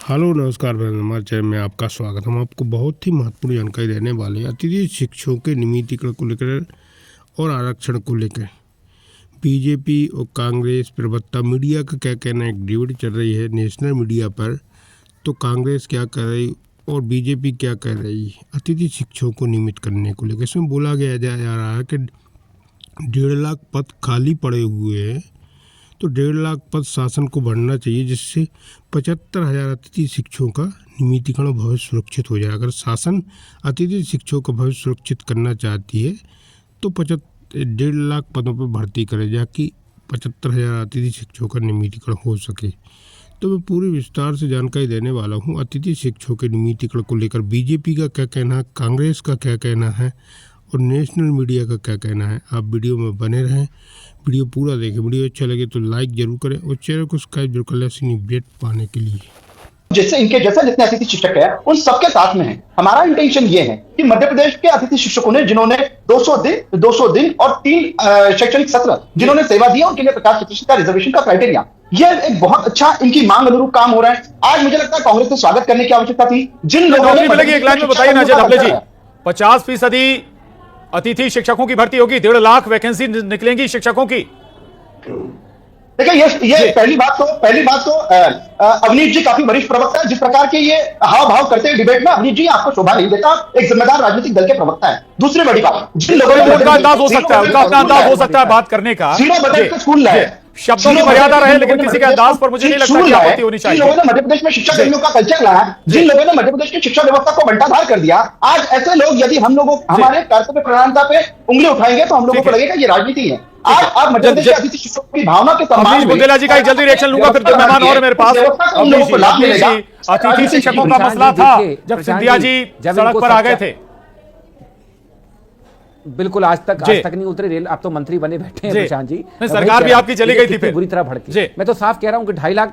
Hello नमस्कार मैं हमारे चैनल में आपका स्वागत। हम आपको बहुत ही महत्वपूर्ण जानकारी देने वाले हैं अतिथि शिक्षकों के नियमितीकरण को लेकर और आरक्षण को लेकर। बीजेपी और कांग्रेस प्रवक्ता मीडिया का क्या कहना है, एक डिबेट चल रही है नेशनल मीडिया पर। तो कांग्रेस क्या कर रही और बीजेपी क्या कर रही अतिथि शिक्षकों को नियमित करने को लेकर। इसमें बोला गया जा रहा है कि 1.5 लाख पद खाली पड़े हुए हैं, तो 1.5 लाख पद शासन को भरना चाहिए, जिससे 75,000 अतिथि शिक्षकों का नियमितीकरण भविष्य सुरक्षित हो जाए। अगर शासन अतिथि शिक्षकों का भविष्य सुरक्षित करना चाहती है तो 1.5 लाख पदों पर भर्ती करे, जाकि 75,000 अतिथि शिक्षकों का नियमितीकरण हो सके। तो मैं पूरी विस्तार से जानकारी देने वाला हूँ अतिथि शिक्षकों के नियमितीकरण को लेकर। बीजेपी का क्या कहना है, कांग्रेस का क्या कहना है और नेशनल मीडिया का क्या कहना है। आप वीडियो में बने रहें, वीडियो पूरा देखें। वीडियो अच्छा लगे तो लाइक जरूर करें और चैनल को सब्सक्राइब जरूर कर लें ऐसी अपडेट पाने के लिए। जैसे इनके जैसे जितने अतिथि शिक्षक है उन सबके साथ में है। हमारा इंटेंशन ये है कि मध्य प्रदेश के अतिथि शिक्षकों ने जिन्होंने 200 दिन और 3 शैक्षणिक सत्र जिन्होंने सेवा दी, उनके लिए 50% का रिजर्वेशन का क्राइटेरिया, ये एक बहुत अच्छा इनकी मांग अनुरूप काम हो रहा है। आज मुझे लगता है कांग्रेस को स्वागत करने की आवश्यकता थी। जिन लोगों ने मिलेगी, एक लाइन में बताइए ना जी, 50% अतिथि शिक्षकों की भर्ती होगी, 1.5 लाख वैकेंसी निकलेंगी शिक्षकों की। देखिए ये पहली बात तो अवनीश जी काफी वरिष्ठ प्रवक्ता है। जिस प्रकार के ये हाव भाव करते हैं डिबेट में, अवनीश जी आपको शोभा नहीं देता। एक जिम्मेदार राजनीतिक दल के प्रवक्ता है। दूसरी बड़ी बात, जिन लोगों ने उनका अंदाज हो सकता है, उनका अपना अंदाज हो सकता है बात करने का। जीरो बजट का स्कूल लाए, शब्दों की मर्यादा रहे, लेकिन किसी के अंदाज पर मुझे नहीं लगता कि आपत्ति होनी चाहिए। जिन लोगों ने मध्य प्रदेश में शिक्षा कर्मियों का कल्चर लाया, जिन लोगों ने मध्य प्रदेश की शिक्षा व्यवस्था को बंटाधार कर दिया, आज ऐसे लोग यदि हम लोगों हमारे कर्तव्य प्रधानता पे उंगली उठाएंगे तो हम लोगों को लगेगा ये राजनीति है। आज आप मध्य प्रदेश के अतिथि शिक्षकों की भावना के सम्मान में बुंदेला जी का एक जल्दी रिएक्शन लूंगा, फिर 2 मेहमान और मेरे पास। अतिथि शिक्षकों का मसला था जब सिंधिया जी सड़क पर आ गए थे। बिल्कुल आज तक नहीं उतरे रेल। आप तो मंत्री बने बैठे हैं प्रशांत जी, सरकार भी आपकी चली गई थी फिर बुरी तरह भड़की। मैं तो साफ कह रहा हूं कि 2.5 लाख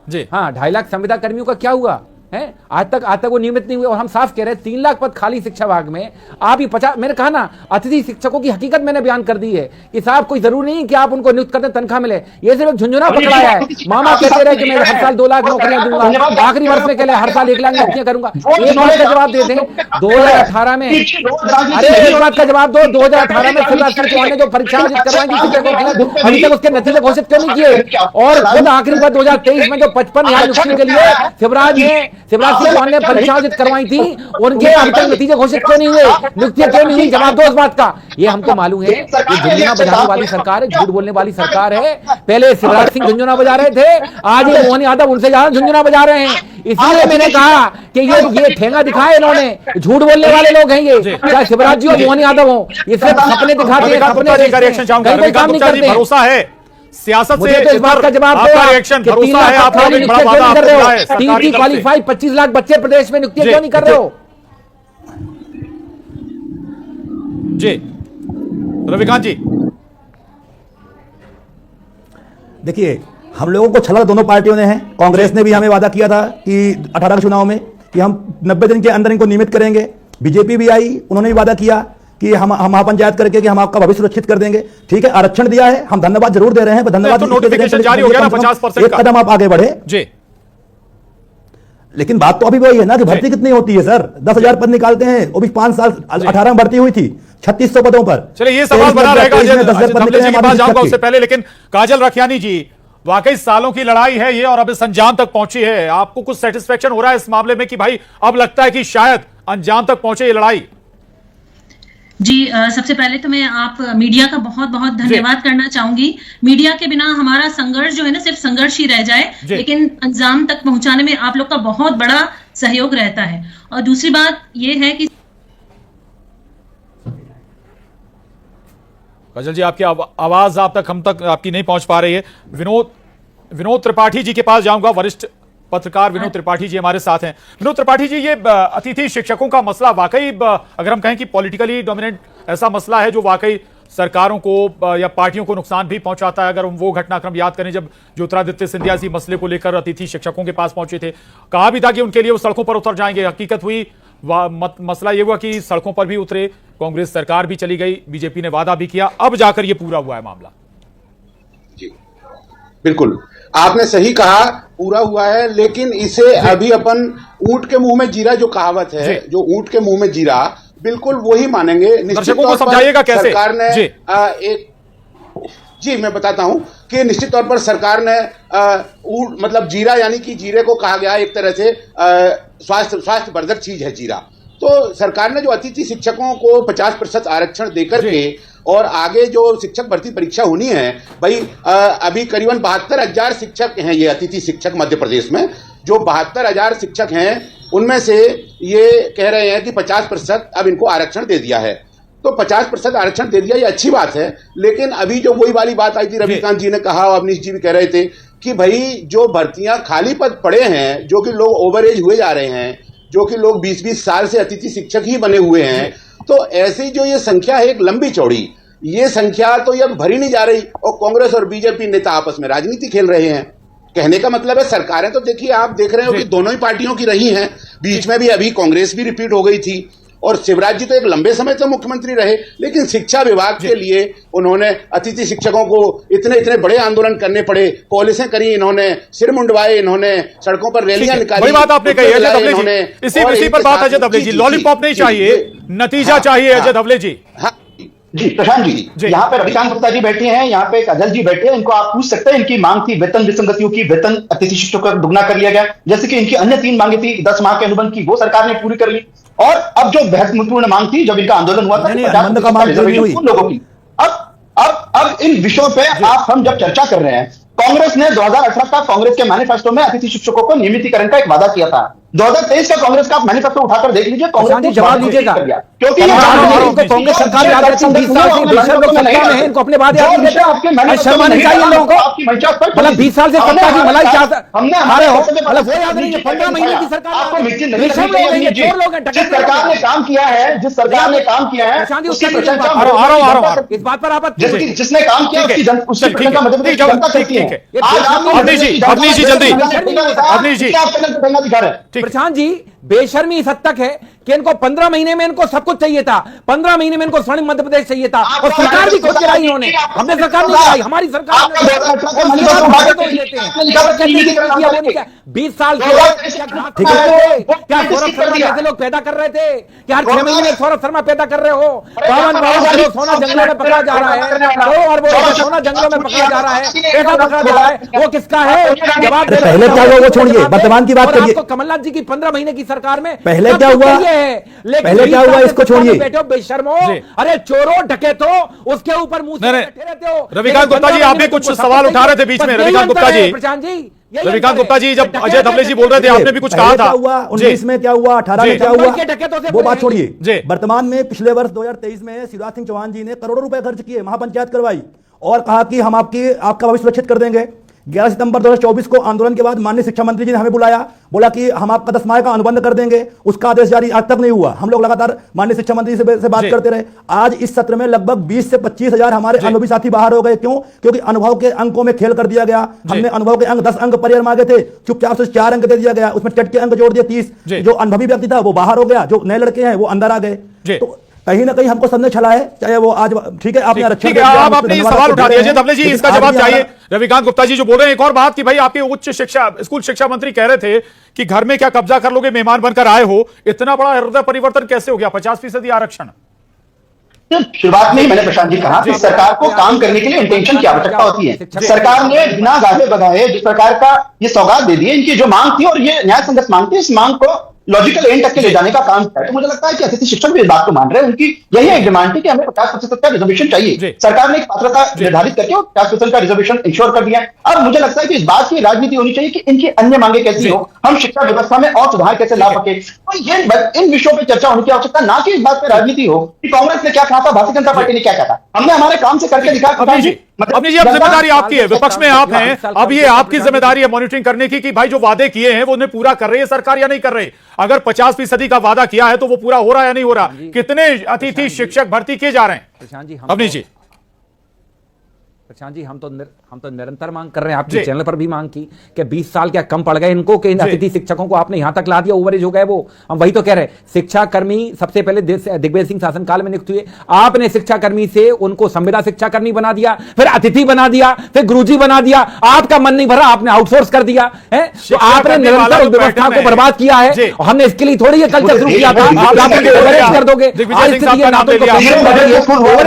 2.5 लाख संविदा कर्मियों का क्या हुआ है? आज तक वो नियमित नहीं हुए। और हम साफ कह रहे हैं 3 लाख पद खाली शिक्षा विभाग में। आप ही 50, मैंने कहा ना अतिथि शिक्षकों की हकीकत मैंने बयान कर दी है कि साहब कोई जरूरी नहीं कि आप उनको नियुक्त करते तनख्वाह मिले। ये सिर्फ झुंझुना पकड़ाया है। मामा कहते रहे कि मैं हर साल 2 लाख नौकरियां दूंगा, आखिरी वर्ष में कहले हर साल 1 लाख नौकरियां करूंगा। एक बात का जवाब दे दें, 2018 में, अरे एक बात का जवाब दो, 2018 में शिवराज सिंह चौहान ने जो परीक्षा आयोजित करवाई थी शिक्षकों की, अभी तक उसके नतीजे घोषित क्यों नहीं किए? और खुद आखिरी बार 2023 में जो 55 न्याय नियुक्ति के लिए शिवराज सिंह चौहान ने परीक्षा आयोजित करवाई थी, उनके अभी तक नतीजे घोषित क्यों नहीं हुए? नियुक्तियां क्यों नहीं हुई? जवाब दो इस बात का। ये हमको मालूम है ये झुंझुना बजाने वाली सरकार है, झूठ बोलने वाली सरकार है। पहले शिवराज सिंह झुंझुना बजा रहे थे, आज ये मोहन यादव उनसे ज्यादा झुंझुना बजा रहे हैं। इसलिए मैंने कहा कि ये ठेंगा दिखाए इन्होंने, झूठ बोलने वाले लोग हैं ये, चाहे शिवराज जी हो मोहन यादव हो। ये सिर्फ सपने दिखाते हैं, सपने काम नहीं करते। भरोसा है सियासत से, तो इस बात का जवाब दो। रिएक्शन भरोसा है आप लोग, एक बड़ा वादा आपको दिया है सरकार की तरफ से। 25 लाख बच्चे प्रदेश में नियुक्ति क्यों नहीं कर रहे हो? जी रविकांत जी, देखिए हम लोगों को छला दोनों पार्टियों ने है। कांग्रेस ने भी हमें वादा किया था कि 18 के चुनाव में कि हम 90 दिन के अंदर इनको नियमित करेंगे। बीजेपी भी आई, उन्होंने भी वादा किया कि हम महापंचायत करके कि हम आपका भविष्य सुरक्षित कर देंगे। ठीक है, आरक्षण दिया है, हम धन्यवाद जरूर दे रहे हैं, धन्यवाद। तो नोटिफिकेशन जारी हो गया ना 50% एक कदम आप आगे बढ़े जी। लेकिन बात तो अभी वही है ना कि भर्ती कितनी होती है सर? 10,000 पद निकालते हैं, वो भी 5 साल 18 में भर्ती हुई थी 3600 पदों पर। चलिए ये सवाल बना रहेगा उससे पहले, लेकिन काजल रखियानी जी, वाकई सालों की लड़ाई है ये और अब इस अंजाम तक पहुंची है। आपको कुछ सेटिस्फेक्शन हो रहा है इस मामले में कि भाई अब लगता है कि शायद अंजाम तक पहुंचे ये लड़ाई? जी सबसे पहले तो मैं आप मीडिया का बहुत बहुत धन्यवाद करना चाहूंगी। मीडिया के बिना हमारा संघर्ष जो है ना सिर्फ संघर्ष ही रह जाए, लेकिन अंजाम तक पहुंचाने में आप लोग का बहुत बड़ा सहयोग रहता है। और दूसरी बात ये है कि काजल जी आपकी आवाज हम तक आपकी नहीं पहुंच पा रही है। विनोद त्रिपाठी जी के पास जाऊंगा, वरिष्ठ पत्रकार विनोद त्रिपाठी जी हमारे साथ हैं। विनोद त्रिपाठी जी, ये अतिथि शिक्षकों का मसला वाकई अगर हम कहें कि पॉलिटिकली डोमिनेंट ऐसा मसला है जो वाकई सरकारों को या पार्टियों को नुकसान भी पहुंचाता है। अगर हम वो घटनाक्रम याद करें जब ज्योतिरादित्य सिंधिया इसी मसले को लेकर अतिथि शिक्षकों के पास पहुंचे थे, कहा भी था कि उनके लिए वो सड़कों पर उतर जाएंगे। हकीकत हुई, मसला ये हुआ कि सड़कों पर भी उतरे, कांग्रेस सरकार भी चली गई, बीजेपी ने वादा भी किया, अब जाकर ये पूरा हुआ है मामला। जी बिल्कुल, आपने सही कहा। पूरा हुआ है, लेकिन इसे अभी अपन ऊंट के मुंह में जीरा जो कहावत है, जो ऊंट के मुंह में जीरा, बिल्कुल वही मानेंगे। निश्चित तौर पर सरकार ने जी मैं बताता हूं कि निश्चित तौर पर सरकार ने मतलब जीरा, यानी कि जीरे को कहा गया एक तरह से स्वास्थ्य वर्धक चीज है जीरा। तो सरकार ने जो अतिथि शिक्षकों को 50% आरक्षण देकर के और आगे जो शिक्षक भर्ती परीक्षा होनी है, भाई अभी करीबन 72,000 शिक्षक हैं ये अतिथि शिक्षक मध्य प्रदेश में। जो 72,000 शिक्षक हैं उनमें से ये कह रहे हैं कि 50% अब इनको आरक्षण दे दिया है। तो 50% आरक्षण दे दिया, ये अच्छी बात है। लेकिन अभी जो वही वाली बात आई थी, रविकांत जी ने कहा और अवनीश जी भी कह रहे थे कि भाई जो भर्तियां खाली पद पड़े हैं, जो कि लोग ओवर एज हुए जा रहे हैं, जो कि लोग 20-20 साल से अतिथि शिक्षक ही बने हुए हैं, तो ऐसी जो ये संख्या है एक लंबी चौड़ी, ये संख्या तो ये भरी नहीं जा रही और कांग्रेस और बीजेपी नेता आपस में राजनीति खेल रहे हैं। कहने का मतलब है सरकारें तो देखिए आप देख रहे हो कि दोनों ही पार्टियों की रही हैं, बीच में भी अभी कांग्रेस भी रिपीट हो गई थी और शिवराज जी तो एक लंबे समय तक मुख्यमंत्री रहे, लेकिन शिक्षा विभाग के लिए उन्होंने अतिथि शिक्षकों को इतने बड़े आंदोलन करने पड़े, पॉलिसें करी इन्होंने, सिर मुंडवाए इन्होंने, सड़कों पर रैलियां निकाली। वही बात आपने कही अजय धवले जी, इसी पर बात अजय धवले जी, लॉलीपॉप नहीं चाहिए, नतीजा चाहिए अजय धवले जी। जी प्रशांत जी, यहाँ पे रविकांत गुप्ता जी बैठे हैं, यहाँ पे काजल जी बैठे हैं, इनको आप पूछ सकते हैं। इनकी मांग थी वेतन विसंगतियों की, वेतन अतिथि शिक्षकों का दुगना कर लिया गया, जैसे कि इनकी अन्य 3 मांगे थी 10 माह के अनुबंध की, वो सरकार ने पूरी कर ली। और अब जो महत्वपूर्ण मांग थी जब इनका आंदोलन हुआ था उन लोगों की, अब इन विषयों पे हम जब चर्चा कर रहे हैं, कांग्रेस ने 2018 का कांग्रेस के मैनिफेस्टो में अतिथि शिक्षकों को नियमितीकरण का एक वादा किया था। 2023 का कांग्रेस का मैनिफेस्टो उठाकर देख लीजिए, कांग्रेस ने जवाब दीजिएगा, क्योंकि कांग्रेस सरकार याद रखती है 20 साल से बेशक लोग सत्ता में हैं, इनको अपने बात याद नहीं रहते, शर्मा नहीं चाहिए लोगों को। मतलब 20 साल से सत्ता की मलाई चाहता हमारे हो, मतलब वो याद नहीं है 15 महीने की सरकार, जिस सरकार ने काम किया है, जिस सरकार ने काम किया है उसकी प्रशंसा, इस बात पर आप जिसने काम किया उसकी प्रशंसा मध्य प्रदेश जनता करती है। अवनीश जी जल्दी, अवनीश जी दिखा रहे हैं प्रशांत जी, बेशर्मी इस हद तक है कि इनको 15 महीने में इनको सब कुछ चाहिए था, 15 महीने में इनको स्वर्णिम मध्य प्रदेश चाहिए था और सरकार भी खुद चलाई इन्होंने, हमने सरकार नहीं चलाई, हमारी सरकार 20 साल क्या सौरभ शर्मा जैसे लोग पैदा कर रहे थे, क्या हर 6 महीने में सौरभ शर्मा पैदा कर रहे हो, 52 सोना जंगलों में पकड़ा जा रहा है, 2 अरब सोना जंगलों में पकड़ा जा रहा है, पैसा पकड़ा जा रहा है, वो किसका है? जवाब पहले क्या हुआ वो छोड़िए, वर्तमान की बात करिए। कमलनाथ जी की 15 महीने की सरकार में पहले क्या हुआ, पहले क्या हुआ इसको छोड़िए। बैठो बेशर्मो, अरे चोरों डकैतों, उसके ऊपर मुंह से बैठे रहते हो। रविकांत गुप्ता जी आप भी कुछ सवाल उठा रहे थे बीच में, रविकांत गुप्ता जी, रविकांत गुप्ता जी जब अजय धवले जी बोल रहे थे आपने भी कुछ कहा था। 19 में क्या हुआ, 18 में क्या हुआ, वो बात छोड़िए। वर्तमान में पिछले वर्ष 2023 में शिवराज सिंह चौहान जी ने करोड़ों रुपए खर्च किए, महापंचायत करवाई और कहा कि हम आपका भविष्य सुरक्षित कर देंगे। 11 सितंबर 2024 को आंदोलन के बाद माननीय शिक्षा मंत्री जी ने हमें बुलाया, बोला कि हम आपका 10 माह का अनुबंध कर देंगे, उसका आदेश जारी आज तक नहीं हुआ। हम लोग लगातार माननीय शिक्षा मंत्री से बात करते रहे। आज इस सत्र में लगभग 20 से 25 हजार हमारे अनुभवी साथी बाहर हो गए। क्यों? क्योंकि अनुभव के अंकों में खेल कर दिया गया। हमने अनुभव के अंक 10 अंक परियर मांगे थे, चुपचाप से 4 अंक दे दिया गया, उसमें टेट के अंक जोड़ दिए 30। जो अनुभवी व्यक्ति था वो बाहर हो गया, जो नए लड़के हैं वो अंदर आ गए। तो कहीं ना कहीं हमको सबने छला है, चाहे वो आज ठीक है आपने आरक्षण आप अपने सवाल उठा दिया अजय धवले जी, इसका जवाब चाहिए। रविकांत गुप्ता जी जो बोल रहे हैं एक और बात कि भाई आपके उच्च शिक्षा स्कूल शिक्षा मंत्री कह रहे थे कि घर में क्या कब्जा कर लोगे, मेहमान बनकर आए हो, इतना बड़ा हृदय परिवर्तन कैसे हो गया? 50% आरक्षण शुरुआत में ही मैंने प्रशांत जी कहा कि सरकार को काम करने के लिए इंटेंशन की आवश्यकता होती है। सरकार ने बिना गाहे बगाए जिस प्रकार का ये सौगात दे दी, इनकी जो मांग थी और ये न्याय संगत मांग थी, इस मांग को लॉजिकल एंड तक के ले जाने का काम है। तो मुझे लगता है कि अतिथि शिक्षक भी इस बात को मान रहे हैं, उनकी यही एक डिमांड थी कि हमें 50% का रिजर्वेशन चाहिए। सरकार ने एक पात्रता निर्धारित करके 50% का रिजर्वेशन इंश्योर कर दिया। अब मुझे लगता है कि इस बात की राजनीति होनी चाहिए कि इनकी अन्य मांगे कैसी हो, हम शिक्षा व्यवस्था में और सुधार कैसे ला सके। तो ये इन विषयों पर चर्चा होने की आवश्यकता, ना कि इस बात पर राजनीति हो कि कांग्रेस ने क्या कहा था, भारतीय जनता पार्टी ने क्या कहा था। हमने हमारे काम से करके दिखा। अपनी जी अब जिम्मेदारी आपकी है, विपक्ष में आप हैं, अब ये आपकी जिम्मेदारी है मॉनिटरिंग करने की कि भाई जो वादे किए हैं वो उन्हें पूरा कर रही है सरकार या नहीं कर रही। अगर 50% का वादा किया है तो वो पूरा हो रहा है या नहीं हो रहा? कितने अतिथि शिक्षक भर्ती किए जा रहे हैं? प्रशांत जी अवनीश जी, प्रशांत जी हम तो हम तो निरंतर मांग कर रहे हैं, आपके चैनल पर भी मांग की कि 20 साल क्या कम पड़ गए इनको कि इन अतिथि शिक्षकों को आपने यहां तक ला दिया, ओवरेज हो गए वो। हम वही तो कह रहे हैं, शिक्षा कर्मी सबसे पहले दिग्विजय सिंह शासनकाल में नियुक्त हुए, आपने शिक्षा कर्मी से उनको संविदा शिक्षा कर्मी बना दिया, फिर अतिथि बना दिया, फिर गुरुजी बना दिया, आपका मन नहीं भरा आपने आउटसोर्स कर दिया है। तो आपने निरंतर व्यवस्था को बर्बाद किया है, हमने इसके लिए थोड़ी कल्चर शुरू किया था कर दोगे,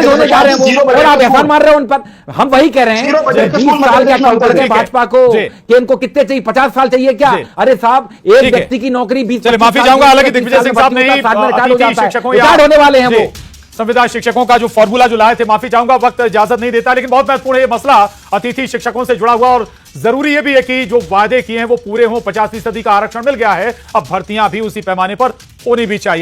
होने जा रहे हैं और आप एहसान मार रहे हो उन पर। हम वही कह रहे हैं 20 साल क्या कम पड़ गए भाजपा को कि इनको कितने चाहिए, 50 साल चाहिए क्या? अरे साहब, एक व्यक्ति की नौकरी 20 माफी चाहूंगा, हालांकि दिग्विजय सिंह साहब ने रिटायर्ड होने वाले हैं वो। संविदा शिक्षकों का जो फॉर्मूला जो लाए थे, माफी चाहूंगा वक्त इजाजत नहीं देता, लेकिन बहुत महत्वपूर्ण है ये मसला अतिथि शिक्षकों से जुड़ा हुआ और जरूरी ये भी है कि जो वादे किए हैं वो पूरे हों। 50% का आरक्षण मिल गया है, अब भर्तियां भी उसी पैमाने पर होनी भी चाहिए।